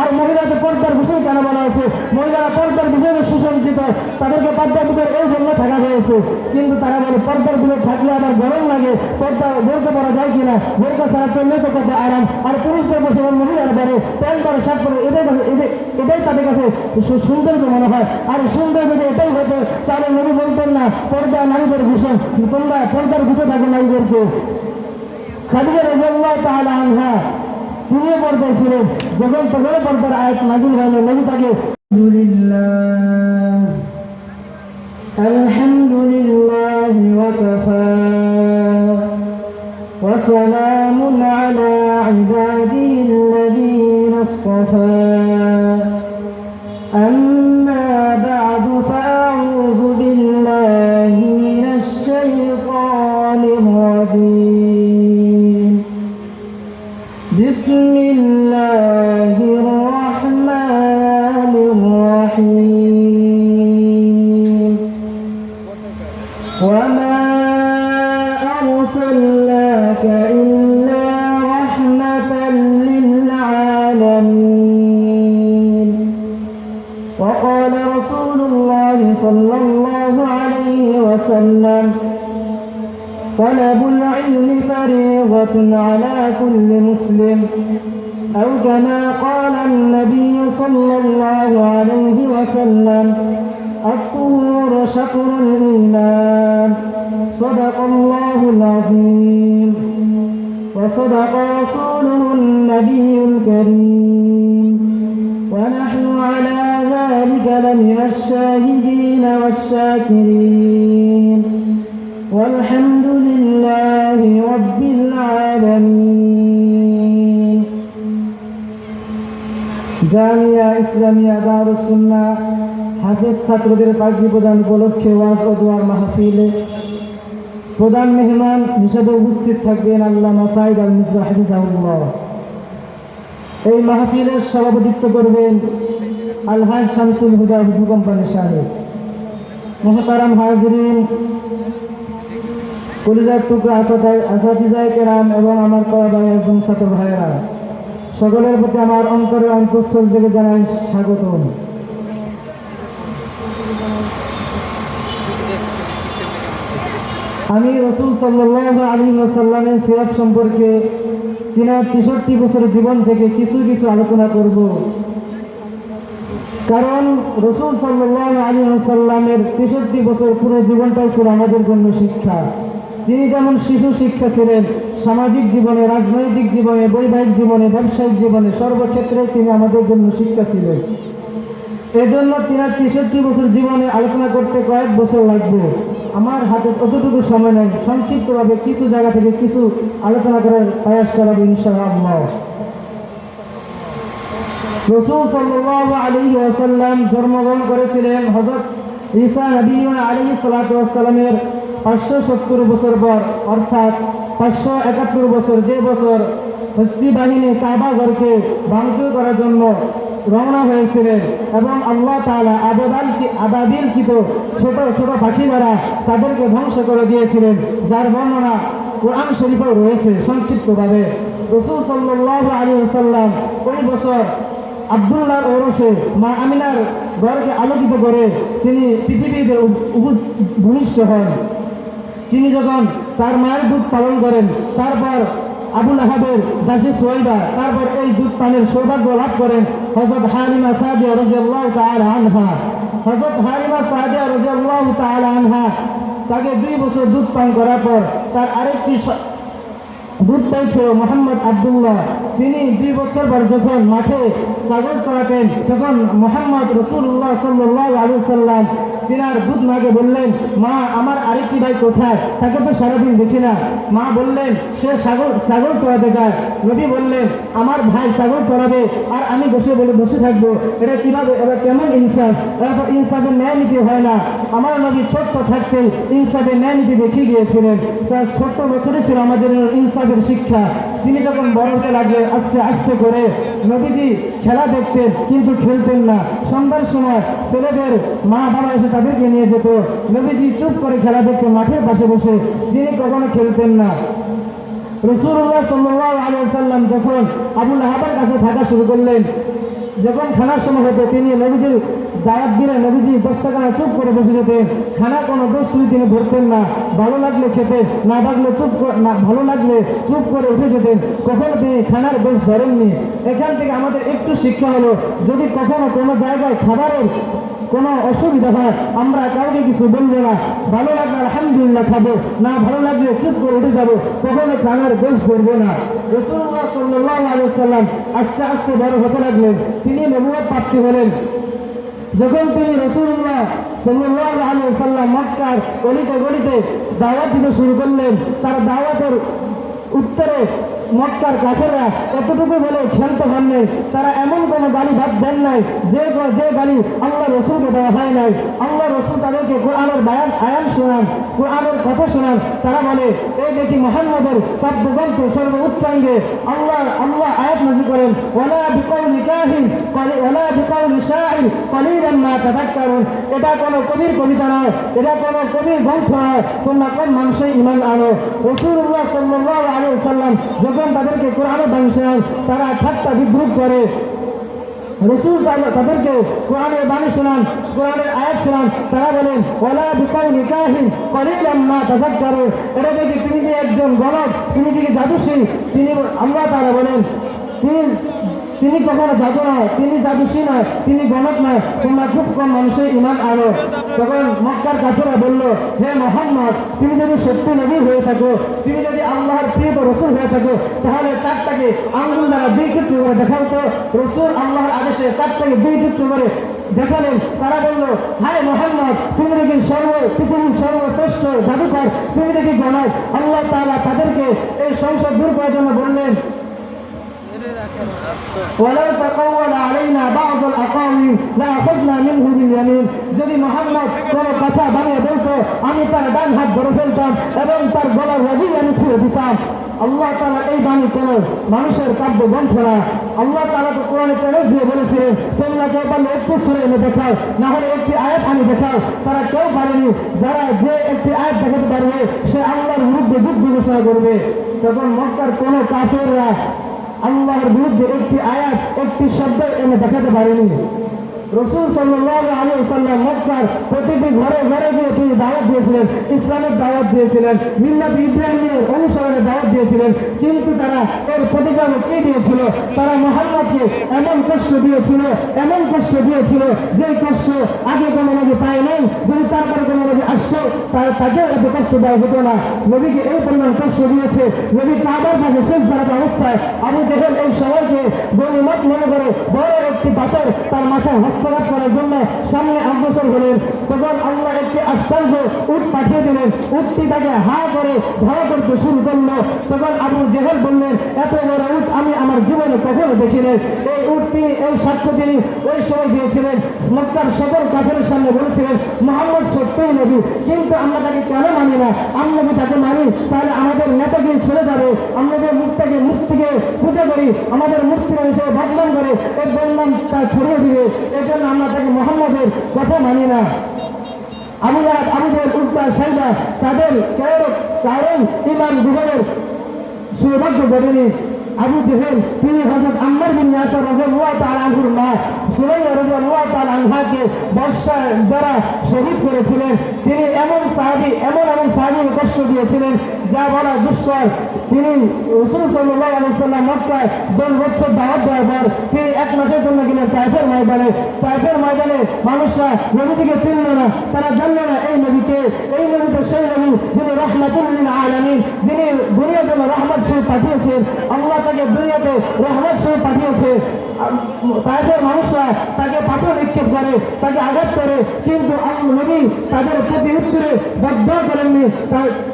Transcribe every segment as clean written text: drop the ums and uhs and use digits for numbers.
আর মহিলাদের পর্দার বিষয় কেন বলা হয়েছে? মহিলারা পর্দার বিষয়ে সুসজ্জিত, তাদেরকে পর্দার ভিতরে এই জন্য থাকা হয়েছে। কিন্তু তারা বলে পর্দার ভিতরে থাকলে আবার গরম লাগে, পর্দা বোরকা পরা যায় কিনা, বোরকা ছাড়া চললে তো কত আরাম। আর পুরুষদের বসে মহিলারা পরে প্যান্ট পরে শার্ট পরে, এটাই তাদের কাছে সৌন্দর্য মনে হয়। আর সুন্দর যদি এটাই হতো তাহলে নবী বলতেন না পর্দা নারীদের ভূষণ, তোমরা পর্দার ভিতরে থাকো নারীদেরকে। খাদিজা রাদিয়াল্লাহু তাআলা আনহা তিনিও পর্দায় ছিলেন। যখন তখন পর্দার আয়াত নাযিল হলো, নবী তাকে আলহামদুলিল্লাহ ওয়া কাফা ওয়া সালামুন আলা ইবাদিহিল্লাযীনা ইসতাফা আম্মা বা'দু ফাআউযু বিল্লাহি মিনাশ শাইতানির রাজীম। বিসমিল্লাহির রাহমানির রাহিম। ওয়া মা আরসালনাকা ইল্লা রাহমাতাল লিল আলামিন। ওয়া ক্বালা রাসূলুল্লাহি সাল্লাল্লাহু আলাইহি ওয়াসাল্লাম طلب العلم فريضة على كل مسلم أو كما قال النبي صلى الله عليه وسلم الطهور شطر الإيمان. صدق الله العظيم وصدق رسوله النبي الكريم ونحن على ذلك لمن الشاهدين والشاكرين والحمد لله رب العالمين. জামিয়া ইসলামিয়া দারুস সুন্নাহ হাফেজ ছাত্রদের পাগড়ি প্রদান উপলক্ষে ওয়াজ ও দোয়ার মাহফিলে প্রধান মেহমান হিসেবে উপস্থিত থাকবেন আল্লামা সাঈদ আল মিসরি হাফিজাহুল্লাহ। এই মাহফিলের সভাপতিত্ব করবেন আলহাজ শামসুল হুদা হুদু কোম্পানি সাহেব। মুহতারাম হাজিরিন, কলিজার টুকরা আসাতিজায়ে কেরাম এবং আমার কড়া ভাই একজন ছাত্র ভাইয়েরা, সকলের প্রতি আমার অন্তরের অন্তঃস্থল থেকে জানাই স্বাগতম। আমি রাসূল সাল্লাল্লাহু আলাইহি ওয়াসাল্লামের সিরাত সম্পর্কে তিনার ৬৩ বছরের জীবন থেকে কিছু আলোচনা করব। কারণ রাসূল সাল্লাল্লাহু আলাইহি ওয়াসাল্লামের ৬৩ বছর পুরো জীবনটাই ছিল আমাদের জন্য শিক্ষা। তিনি যেমন শিশু শিক্ষা ছিলেন, সামাজিক জীবনে, রাজনৈতিক জীবনে, বৈবাহিক জীবনে, ব্যবসায়িক জীবনে, সর্বক্ষেত্রে তিনি আমাদের জন্য শিক্ষা ছিলেন। এজন্য তিনার ৬৩ বছর জীবনে আলোচনা করতে কয়েক বছর লাগবে। আমার হাতে অতটুকু সময় নেই, সংক্ষিপ্তভাবে কিছু জায়গা থেকে কিছু আলোচনা করার প্রয়াস করাবো ইনশাআল্লাহ। রাসূল সাল্লাল্লাহু আলাইহি ওয়াসাল্লাম জন্মগ্রহণ করেছিলেন হযরত ঈসা নবী আলাইহিস সালাতু ওয়াস সালামের 570 বছর পর, অর্থাৎ 571 বছর, যে বছর হস্তি বাহিনী কাবা ঘরকে ভাঙচুর করার জন্য রওনা হয়েছিলেন এবং আল্লাহ তাআলা আবাবিলকৃত ছোট ছোট পাখি দ্বারা তাদেরকে ধ্বংস করে দিয়েছিলেন, যার বর্ণনা কোরআন শরীফেও রয়েছে সংক্ষিপ্তভাবে। রাসূল সাল্লাল্লাহু আলাইহি ওয়াসাল্লাম ওই বছর আব্দুল্লাহর ওরসে মা আমিনার ঘরকে আলোকিত করে তিনি পৃথিবীতে ভূমিষ্ঠ হন। তিনি যখন তার মায়ের দুধ পালন করেন, তারপর আবু লাহাবের দাসী সুহাইবা, তারপর এই দুধ পানের সৌভাগ্য লাভ করেন হযরত হালিমা সাদিয়া রাদিয়াল্লাহু তাআলা আনহা। হযরত হালিমা সাদিয়া রাদিয়াল্লাহু তাআলা আনহা তাকে 2 বছর দুধ পান করার পর তার আরেকটি দুধ পাইছিল মোহাম্মদ আব্দুল্লাহ। তিনি 2 বছর পর যখন মাঠে ছাগল চড়াতেন, তখন মোহাম্মদ রাসূলুল্লাহ সাল্লাল্লাহু আলাইহি ওয়াসাল্লাম তিনার দুধ মাকে বললেন, মা আমার আরেকটি ভাই কোথায়? তাকে তো সারাদিন দেখি না। মা বললেন সে ছাগল চড়াতে যায়। নবী বললেন আমার ভাই ছাগল চড়াবে আর আমি বসে থাকবো, এটা কিভাবে, এটা কেমন ইনসাফ? এরপর ইনসাফের ন্যায় নীতি হয় না। আমার নবী ছোট্ট থাকতে ইনসাফের ন্যায় নীতি দেখিয়ে গিয়েছিলেন। তার ছোট্ট বছরে ছিল আমাদের ইনসাফের শিক্ষা। তিনি যখন বড় হতে লাগলেন আস্তে আস্তে করে, নবীজি খেলা দেখতেন কিন্তু খেলতেন না। সন্ধ্যার সময় ছেলেদের মা বাবা এসে তাদেরকে নিয়ে যেত, নবীজি চুপ করে খেলা দেখতে মাঠের পাশে বসে, তিনি কখনো খেলতেন না। রাসূলুল্লাহ সাল্লাল্লাহু আলাইহি ওয়াসাল্লাম যখন আবু লাহাবের কাছে থাকা শুরু করলেন, যখন খানার সময় হতো তিনি নবীজির দাওয়াত দিলে নবীজি দশটাখানা চুপ করে বসে যেতেন। খানা কোনো দোষ তিনি ধরতেন না, ভালো লাগলে খেতে, না লাগলে না ভালো লাগলে চুপ করে উঠে যেতেন। কখনো তিনি খানার দোষ ধরেননি। এখান থেকে আমাদের একটু শিক্ষা হলো, যদি কখনো কোনো জায়গায় খাবারের কোনো অসুবিধা হয় আমরা কাউকে কিছু বলবো না, ভালো লাগলে আলহামদুলিল্লাহ খাবো, না ভালো লাগলে চুপ করে উঠে যাবো, কখনো খানার দোষ করবো না। রাসূলুল্লাহ সাল্লাল্লাহু আলাইহি ওয়াসাল্লাম আস্তে আস্তে বড় হতে লাগলেন, তিনি নবুয়ত প্রাপ্তি হলেন। যখন তিনি রাসূলুল্লাহ সাল্লাল্লাহু আলাইহি ওয়াসাল্লাম মক্কার গলিতে গলিতে দাওয়াত দিতে শুরু করলেন, তার দাওয়াতের উত্তরে মক্কার কাফেররা এতটুকু বলে ক্ষান্ত হন নাই। তারা এমন কোনো গালি ভাত দেন নাই যে গালি আল্লাহ রসুলকে দেওয়া হয় নাই। আল্লাহ রসুল তাদেরকে কোরআনের আয়ান শোনান, কোরআনের কথা শোনান। তারা বলে এই দেখি মুহাম্মদের কাব্যগ্রন্থ সর্ব উচ্চাঙ্গে আল্লাহ আয়াত নাযিল করেন, ওয়ালা বিকাউলি কাহিন ওয়ালা বিকাউলি শাইর কলিলাম মা তাযাক্কারুন। এটা কোনো কবির কবিতা নয়, এটা কোনো কবির গ্রন্থ নয়, তোমরা কোন মানুষের ঈমান আনো। রাসূলুল্লাহ সাল্লাল্লাহু আলাইহি ওয়াসাল্লাম যখন তাদেরকে কোরআনের বাণী শোনান তারা ঠাট্টা বিদ্রুপ করে। রাসূল তাদেরকে কোরআনের বাণী শোনান, কোরআনের আয়াত শোনান, তারা বলেন ওয়ালা বিকাউলি কাহিন কলিলাম মা তাযাক্কারুন। এটা দেখি তিনি যে একজন গণক, তিনি যে জাদুশী, তিনি আল্লাহ তাআলা বলেন তিনি কখনো জাদু নয়, তিনি জাদুশী নয়, তিনি গণক নয়, তোমরা খুব কম মানুষের ঈমান আনো। তখন মক্কার কাফেররা বলল, হে মুহাম্মদ, তুমি যদি সত্যি নবী হয়ে থাকো, তুমি যদি আল্লাহর প্রিয় রাসূল হয়ে থাকো, তাহলে চারটাকে আঙ্গুল দ্বারা দুই টুকরো করে দেখাও তো। রাসূল আল্লাহর আদেশে চারটাকে দুই টুকরো করে দেখালেন। তারা বলল, হায় মুহাম্মদ, তুমি দেখি পৃথিবীর সর্বশ্রেষ্ঠ জাদুকর, তুমি দেখি গণক। আল্লাহ তাআলা তাদেরকে এই সংসদ দূর করার জন্য বললেন, ولو تقول علينا بعض الأقاويل لأخذنا منه باليمين। যদি মুহাম্মদ কোনো কথা বানিয়ে বলতো আমি তার ডান হাত ধরে ফেলতাম এবং তার গলার রগি আমি ছিঁড়ে দিতাম। আল্লাহ তাআলা এই বাণী কোনো মানুষের কাব্য গ্রন্থ না। আল্লাহ তাআলা তো কোরআনে চ্যালেঞ্জ দিয়ে বলেছিলেন, তোমরা কেউ পারলে একটু সূরা এনে দেখাও, না হলে একটি আয়াত আনি দেখাও। তারা কেউ পারেনি। যারা যে একটি আয়াত দেখাতে পারবে সে আল্লাহর বিরুদ্ধে যুদ্ধ ঘোষণা করবে। তখন মক্কার কোনো কাফেররা আল্লাহর বিরুদ্ধে একটি আয়াত, একটি শব্দ এনে দেখাতে পারেনি। রাসূল সাল্লাল্লাহু আলাইহি ওয়াসাল্লাম মক্কার প্রতিটি ঘরে ঘরে গিয়ে তিনি দাওয়াত দিয়েছিলেন, ইসলামের দাওয়াত দিয়েছিলেন, মিল্লাত ইব্রাহিমের অনুসরণের দাওয়াত দিয়েছিলেন। কিন্তু তারা এর প্রতিফল কি দিয়েছিল? তারা মুহাম্মদকে এমন কষ্ট দিয়েছিল যে কষ্ট আগে কোনো নবী পায় নাই। যদি তারপরে কোনো নবী আসছে তাকে এত কষ্ট দেওয়া হতো না। নবীকে এই পরিমাণ কষ্ট দিয়েছে, নবী কাবার পাশে শেষ দাঁড়াতে অবস্থায় আবু জেহেল এই সময়কে গনিমত মনে করে বড় একটি পাথর তার মাথায় হস্তঘাত করার জন্য সামনে অগ্রসর হলেন। তখন আল্লাহ একটি আশ্চর্য উট পাঠিয়ে দিলেন। উটটি তাকে হা করে ধরা করতে শুরু করলো। তখন আবু জেহেল বললেন, এত বড় উট আমি আমার জীবনে কখনো দেখিনি। এই উটটি এই সাক্ষ্য তিনি ওই সময় দিয়েছিলেন। মক্কার সকল কাফেরের সামনে বলেছিলেন, মুহাম্মদ সত্যই নবী, কিন্তু আমরা তাকে কেন মানি না? আমরা যদি তাকে মানি তাহলে আমাদের নেতাকে ছেড়ে যাবে। আমরা যে মুক্তিকে পূজা করি, আমাদের মুক্তি হিসেবে বদনাম করে এই বদনাম তা ছড়িয়ে দিবে। এজন্য আমরা তাকে মুহাম্মদের কথা মানি না। আবু জেহেল, উতবা, সাইবা তাদের কারণ ঈমান গ্রহণের সৌভাগ্য ঘটেনি। আবু জেহেল তিনি হযরত আম্মার বিন ইয়াসির রাদিয়াল্লাহু তাআলা আনহুর মা সুমাইয়া রাদিয়াল্লাহু তাআলা আনহাকে বর্ষার দ্বারা শহীদ করেছিলেন। তিনি এমন সাহাবীকে কষ্ট দিয়েছিলেন যা বলা দুষ্কর। তিনি রাসূল সাল্লাল্লাহু আলাইহি ওয়াসাল্লাম মক্কায় 10 বছর দাওয়াত দেওয়ার পর তিনি 1 মাসের জন্য গেলেন তায়েফের ময়দানে। মানুষরা নবীকে চিনল না, তারা জানল না এই নবী তো সেই নবী যিনি রাহমাতুল লিল আলামিন, যিনি দুনিয়ার জন্য রহমত স্বরূপ পাঠিয়েছেন। আল্লাহ তাকে দুনিয়াতে রহমত স্বরূপ পাঠিয়েছে। তাদের মানুষরা তাকে পাথর নিক্ষেপ করে, তাকে আঘাত করে, কিন্তু নবী তাদের প্রতি উত্তরে বদদোয়া করেননি।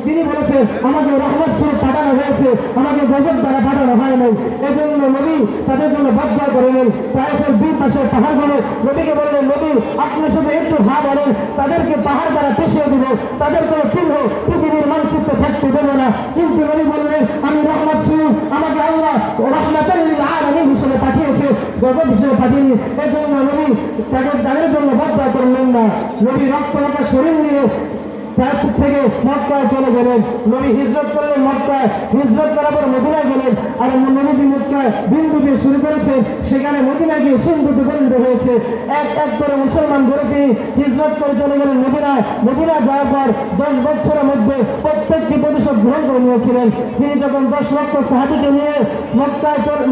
তিনি বলেছেন, আমাকে রহমত স্বরূপ পাঠানো হয়েছে, আমাকে গজব দ্বারা পাঠানো হয় নাই। এজন্য নবী তাদের জন্য বদদোয়া করেনি। তায়েফের দুই পাশে পাহাড়গুলো নবীকে বললেন, নবী আপনি শুধু একটু হা বলেন, তাদেরকে পাহাড় দ্বারা পিছিয়ে দিব, তাদের কোনো চিহ্ন পৃথিবীর মানচিত্রে থাকতে দেব না। কিন্তু নবী বললেন, আমি রহমত স্বরূপ, আমাকে আল্লাহ রাহমাতুল লিল আলামিন হিসেবে পাঠিয়েছে, গজব হিসেবে পাঠিয়েনি। এজন্য নবী তাদের জন্য বদদোয়া করলেন না। নবী রক্তমাখা শরীর নিয়ে তার থেকে মক্কায় চলে গেলেন। নবী হিজরত করলেন মক্কায়, হিজরত করার পর মদিনায় গেলেন। আর নবীজি মক্কায় বিন্দু দিয়ে শুরু করেছেন, সেখানে মদিনায় গিয়ে সিন্ধুতে পরিণত হয়েছে। এক এক করে মুসলমান গড়ে তিনি হিজরত করে চলে গেলেন মদিনায়। মদিনায় যাওয়ার পর 10 বছরের মধ্যে প্রত্যেকটি প্রতিশোধ গ্রহণ করে নিয়েছিলেন। তিনি যখন 10 লক্ষ সাহাবীকে নিয়ে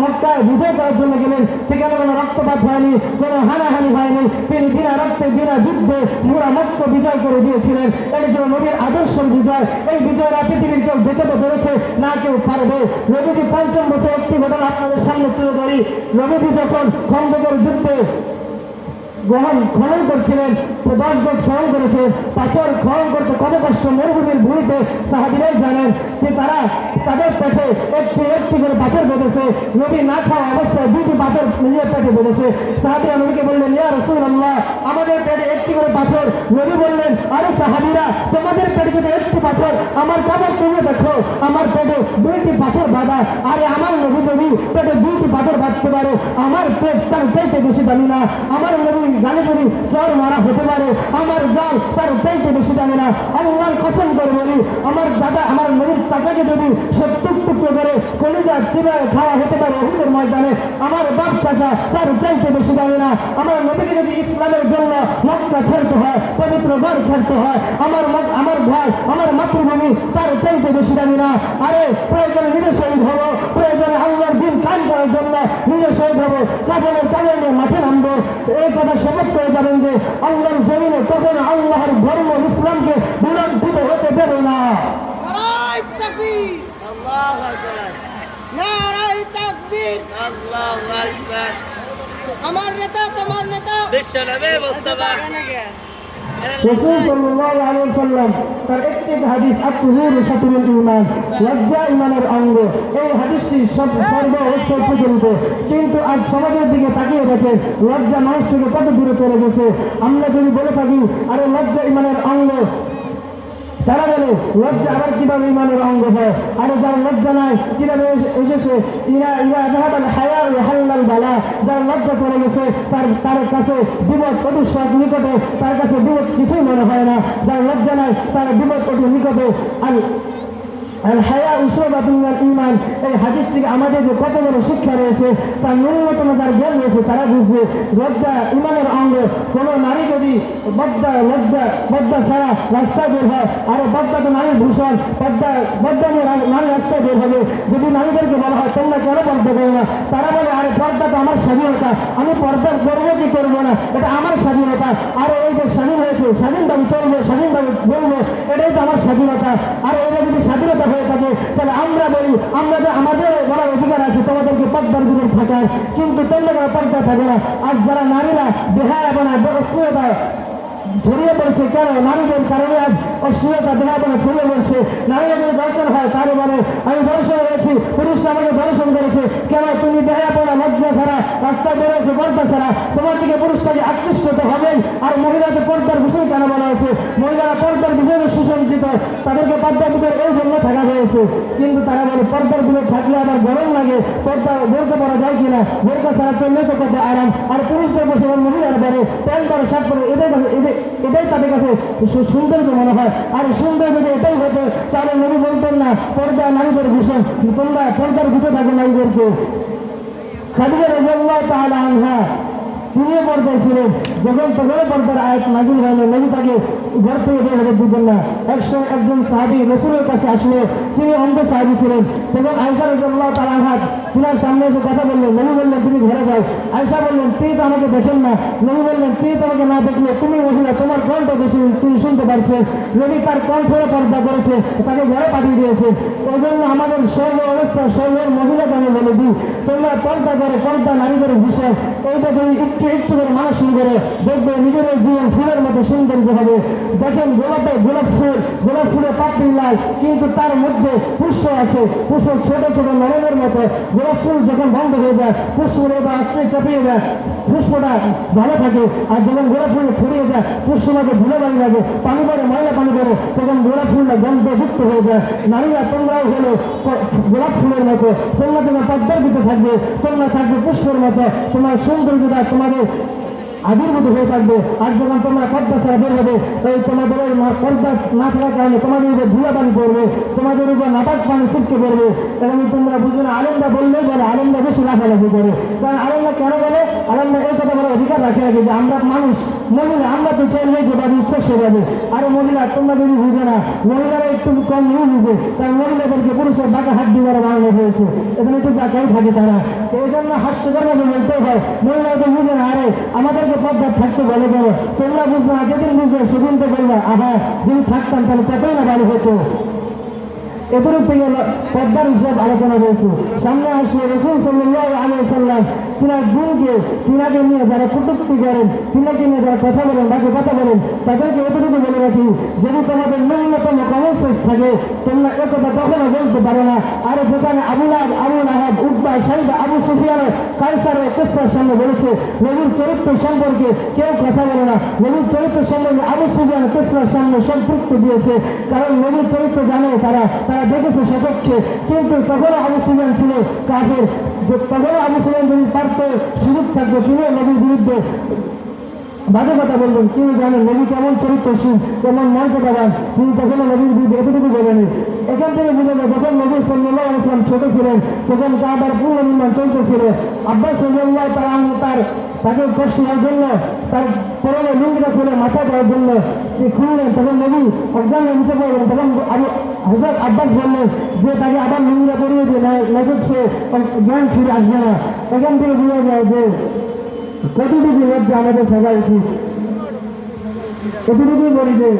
মক্কায় বিজয় করার জন্য গেলেন, সেখানে কোনো রক্তপাত হয়নি, কোনো হানাহানি হয়নি। তিনি বিনা রক্তে বিনা যুদ্ধে পুরা মক্কা বিজয় করে দিয়েছিলেন। এই ছিল নবীর আদর্শের বিজয়। এই বিজয়টা পৃথিবীর কেউ দেখাতে পেরেছে না, কেউ পারবে। নবীজি 5ম বছর একটি ঘটনা আপনাদের সামনে তুলে ধরি। নবীজি যখন খন্দকের যুদ্ধে খনন করছিলেন, 10 বছর স্মরণ করেছে। পাথর খনন করতে কত কষ্ট, মরুভূমির ভূমিতে সাহাবীরাই জানেন যে তারা তাদের পেটে একটি একটি করে পাথর বেঁধেছে। নবী না খাওয়া অবস্থায় 2টি পাথর নিজের পেটে বেঁধেছে। সাহাবীরা নবীকে বললেন, ইয়া রাসূলুল্লাহ, আমাদের পেটে একটি করে পাথর। নবী বললেন, আরে সাহাবীরা, তোমাদের পেটে যদি একটি পাথর, আমার কাপড় তুলে দেখো, আমার পেটে 2টি পাথর বাঁধা। আরে আমার নবী যদি পেটে 2টি পাথর বাঁধতে পারে, আমার পেট তার চাইতে বেশি দামি না। আমার নবী গালে যদি চর মারা হতে পারে, আমার গাল তার চাইতে বেশি দামি না। আল্লাহর কসম করে বলি, আমার দাদা, আমার নবীর চাচাকে যদি 70 টুকরো করে কলিজা চিবায় খাওয়া হতে পারে উহুদের ময়দানে, আমার বাপ চাচা তার চাইতে বেশি দামি না। আমার নবীকে যদি ইসলামের জন্য মক্কা ছাড়তে হয়, পবিত্র ঘর ছাড়তে হয়, আমার ঘর, আমার মাতৃভূমি তার চাইতে বেশি দামি না। আরে প্রয়োজনে নিজে শহীদ হবো, প্রয়োজনে আল্লাহর দিন কায়েম করার জন্য নিজে শহীদ হবো, কাপড়ের কাপড় নিয়ে মাঠে নামবো। এই কথা শপথ করে যাবেন যে আল্লাহর জমিনে কখনো আল্লাহর ধর্ম ইসলামকে বিলম্বিত হতে দেবে না। নারায়ে তাকবীর, আল্লাহু আকবার, নারায়ে তাকবীর, আল্লাহু আকবার। আমার নেতা, তোমার নেতা বিশ্বনবী মুস্তাফা রাসূল সাল্লাল্লাহু আলাইহি ওয়াসাল্লাম তার একটি হাদিস, আত-তুহুর শাতরুল ঈমান, লজ্জা ঈমানের অঙ্গ। এই হাদিসটি সর্ব অবস্থায় প্রচলিত, কিন্তু আজ সমাজের দিকে তাকিয়ে দেখেন লজ্জা মানুষ থেকে কত দূরে চলে গেছে। আমরা যদি বলে থাকি আরে লজ্জা ঈমানের অঙ্গ, তারা বলে লজ্জা আবার কিভাবে ঈমানের অঙ্গ হয়? আরে যার লজ্জা নাই কিভাবে এসেছে? যার লজ্জা চলে গেছে, তার কাছে বিপদ অতি নিকটে, তার কাছে বিপদ কিছুই মনে হয় না। যার লজ্জা নাই তার বিপদ অতি নিকটে। হায়া উসবাতুন মিনাল ঈমান, এই হাদিস থেকে আমাদের যে কত বড় শিক্ষা রয়েছে তার ন্যূনতম যার জ্ঞান রয়েছে তারা বুঝবে লজ্জা ঈমানের অঙ্গ। কোনো নারী যদি বদ্দা ছাড়া রাস্তায় বের হয়, আরে বদ্দা তো নারীর ভূষণ, বদ্দা নিয়ে নারী রাস্তায় বের হবে। যদি নারীদেরকে বলা হয় তোমরা কেন পর্দা করো না, তারা বলে আরে পর্দা তো আমার স্বাধীনতা, আমি পর্দা করবো কি করবো না, এটা আমার স্বাধীনতা। আরে এই যে স্বাধীন হয়েছে, স্বাধীনভাবে চলবো, স্বাধীনভাবে বলবো, এটাই তো আমার স্বাধীনতা। আর এটা যদি স্বাধীনতা হয়ে থাকে তাহলে আমরা বলি আমাদের বলার অধিকার আছে তোমাদেরকে পর্দার ভিতরে থাকার, কিন্তু তোমরা পর্দা থাকে না। আজ যারা নারীরা বেহায়াপনা অশ্লীলতা ছড়িয়ে পড়ছে, কেন? নারীদের কারণে আজ অশ্লীলতা বেহায়াপনা ছড়িয়ে পড়ছে। নারীরা যদি দর্শন হয় তাহলে বলে আমি দর্শন হয়েছি, পুরুষরা আমাকে দর্শন করেছে। কেন? তুমি বেহায়াপনা লজ্জা ছাড়া রাস্তায় বেরোচ্ছে, পর্দা ছাড়া, তোমার দিকে পুরুষটাকে আকৃষ্ট তো হবেই। আর মহিলাদের পর্দার বিষয় কেন বলা হয়েছে? মহিলারা পর্দার বিষয়ে সুসজ্জিত, তাদেরকে পর্দার ভিতরে এই জন্য থাকা হয়েছে। কিন্তু তারা বলে পর্দার ভিতরে থাকলে আবার গরম লাগে, পর্দা বোরকা পরা যায় কিনা, বোরকা ছাড়া চললে তো কত আরাম। আর পুরুষদের বসে মহিলারা বলে প্যান্ট পরে শার্ট পরে, এটাই তাদের কাছে সৌন্দর্য মনে হয়। আর সুন্দর যদি এটাই হতো তাহলে নবী বলতেন না পর্দা নারীদের ভূষণ, তোমরা পর্দার ভিতরে থাকো নারীদেরকে। খাদিজা রাদিয়াল্লাহু তাআলা আনহা তিনিও পর্দায় ছিলেন, যখন তখন পর্দার আয়াত নাযিল হলো, নবী তাকে ঘর থেকে বের হতে দিতেন না। একজন সাহাবী রাসূলের কাছে আসলো, তিনি অন্ধ সাহাবী ছিলেন। তখন আয়েশা রাদিয়াল্লাহু তাআলা আনহা তিনার সামনে এসে কথা বললেন। নবী বললেন তুমি ঘরে যাও। আয়েশা বললেন তিনি তো আমাকে দেখেন না। নবী বললেন তিনি তোমাকে না দেখলে তুমি মহিলা, তোমার কণ্ঠ বেশি তিনি শুনতে পারছেন। নবী তার কণ্ঠে পর্দা করেছে, তাকে ঘরে পাঠিয়ে দিয়েছে। ওই জন্য আমাদের সর্ব অবস্থা সর্ব মহিলাকে আমি বলে দিই তোমরা পর্দা করো, পর্দা নারীদের বিষয়। এইটা যদি একটু করে মানুষ করে দেখবে নিজেদের জীবন ফুলের মতো সৌন্দর্য হবে। দেখেন গোলাপ ফুলের পাপড়ি লাল, কিন্তু তার মধ্যে পুষ্প আছে, পুষ্প ছোট ছোট নরমের মতো। গোলাপ ফুল যখন বন্ধ হয়ে যায়, পুষ্পটা এবার আস্তে চাপিয়ে যায়, পুষ্পটা ভালো থাকে। আর যখন গোলাপ ফুল ছড়িয়ে যায়, পুষ্পটাকে ধুলে বাড়ি লাগে, পানি পড়ে, ময়লা পানি পড়ে, তখন গোলাপ ফুলটা গন্ধযুক্ত হয়ে যায়। নারীরা তোমরাও হলো গোলাপ ফুলের মতো, তোমরা যখন পদ্মার ভিতরে থাকবে, তোমরা থাকবে পুষ্পের মতো। তোমার সৌন্দর্যটা তোমাদের আবির্ভূত হয়ে থাকবে। আর যখন তোমরা পর্দা ছাড়া বের হবে, ওই তোমাদের ওই পর্দা না থাকার কারণে তোমাদের উপর ধুলা পানি পড়বে, তোমাদের উপর নাপাক পানি ছিটকে পড়বে। এবং তোমরা বুঝো না, আলেমরা বললেই বলে, আলেমরা বেশি লাফালাফি করে। কারণ আলেমরা কেন বলে? আলেমরা এই কথা বলার অধিকার রাখে নাকি যে আমরা মানুষ, মহিলা আমরা তো চাইলে যেভাবে ইচ্ছা সেভাবে। আর মহিলা তোমরা যদি বুঝে না, মহিলারা একটু কম নিয়ে বুঝে, কারণ মহিলাদেরকে পুরুষের বাঁকা হাত দিয়ে বানানো হয়েছে, এখানে একটু বাঁকাই থাকে তারা। এই জন্য হাস্যকরভাবে বলতে হয়, মহিলাকে বুঝে না, আরে আমাদেরকে পর্দা থাকতে বলে কেন? তোমরা বুঝবে না, যেদিন বুঝবে সেদিন তো বলবা আহা যদি থাকতাম তাহলে কতই না ভালো হতো। এতটুকু থেকে পর্দার হিসাব আলোচনা হয়েছে। সামনে আসে রাসূল সাল্লাল্লাহু আলাইহি ওয়াসাল্লাম তিনার গুণকে, তিনাকে নিয়ে যারা কটূক্তি করেন, তিনাকে নিয়ে যারা কথা বলেন, বাজে কথা বলেন, তাদেরকে এতটুকু বলে রাখি, যদি তোমাদের ন্যূনতম কমন সেন্স থাকে, তোমরা একথা কখনো বলতে পারো না। আর যেখানে আবু লাহাব, উতবা, সাইবা, আবু সুফিয়ান, কায়সার ও কিসরার সামনে বলেছে নবীর চরিত্র সম্পর্কে কেউ কথা বলে না, নবীর চরিত্র সম্পর্কে আবু সুফিয়ান, কিসরার সামনে সম্পৃক্ত দিয়েছে, কারণ নবীর চরিত্র জানে তারা দেখেছে সচক্ষে। কিন্তু তখনও আবু সুফিয়ান ছিল কাফের, যে তখনও আবু সুফিয়ান যদি পারতো, সুযোগ থাকতো, তিনি নবীর বিরুদ্ধে বাজে কথা বলবেন। তিনি জানেন নবী কেমন চরিত্রশীল, কেমন মর্যাদাবান, তিনি তখনও নবীর বিরুদ্ধে এতটুকু বলেনি। এখান থেকে বুঝে যায়, যখন নবী সাল্লাল্লাহু আলাইহি ওয়াসাল্লাম ছোট ছিলেন, তখন কাবার পুনর্নির্মাণ চলতেছিল। আব্বাস রাদিয়াল্লাহু তাআলা আনহু তাকে কষ্ট দেওয়ার জন্য, তার পরনে লুঙ্গিটা খুলে মাথা দেওয়ার জন্য খুললেন, তখন নবী অজ্ঞান হয়ে নিতে পারবেন। তখন হযরত আব্বাস বললেন যে তাকে আবার লুঙ্গিটা পরিয়ে দিয়ে নজর সে জ্ঞান ফিরে আসবে না। এখান থেকে বোঝা যায় যে কতটুকু লজ্জা আমাদের থাকা উচিত। এতটুকুই বলি যে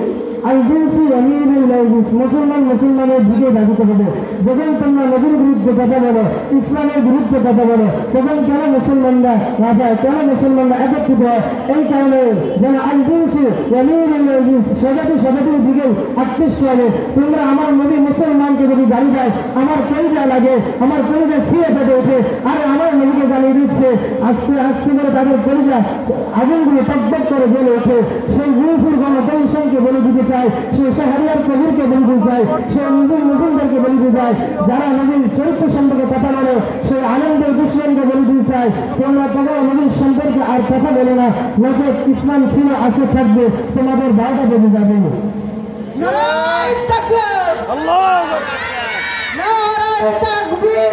মুসলমানের দিকে ডাকিতে হবে। যখন তোমরা নবীর বিরুদ্ধে কথা বলো, ইসলামের বিরুদ্ধে কথা বলো, তখন কেন মুসলমানরা রাজায়, কেন মুসলমানরা একত্রিত হয়? এই কারণে যেন সজাতির দিকে আকৃষ্ট হবে। তোমরা আমার নবী মুসলমানকে যদি গালি দেয়, আমার কলিজা লাগে, আমার কলিজা ছিঁড়ে ফেটে ওঠে, আর আমার নবীকে গালি দিচ্ছে, আস্তে আস্তে করে তাদের কলিজা আগুনগুলো টকটক করে জ্বলে ওঠে। সেই গুরুফুর গণকমিশনকে বলে দিতে চায়, সে শাহরিয়ার কবিরকে বলে দিতে চায়, সে মুসলিমদেরকে বলে দিতে চায়, যারা নবীর চরিত্র সম্পর্কে কথা বলে, সেই আনন্দের দুশ্মনকে বলে দিতে চায়, তোমরা কখনো নবীর সম্পর্কে আর কথা বলে না, নচেত ইসলাম ছিল, আছে, থাকবে, তোমাদের 12টা বেজে যাবে। নারায়ে তাকবীর, আল্লাহু আকবার, নারায়ে তাকবীর।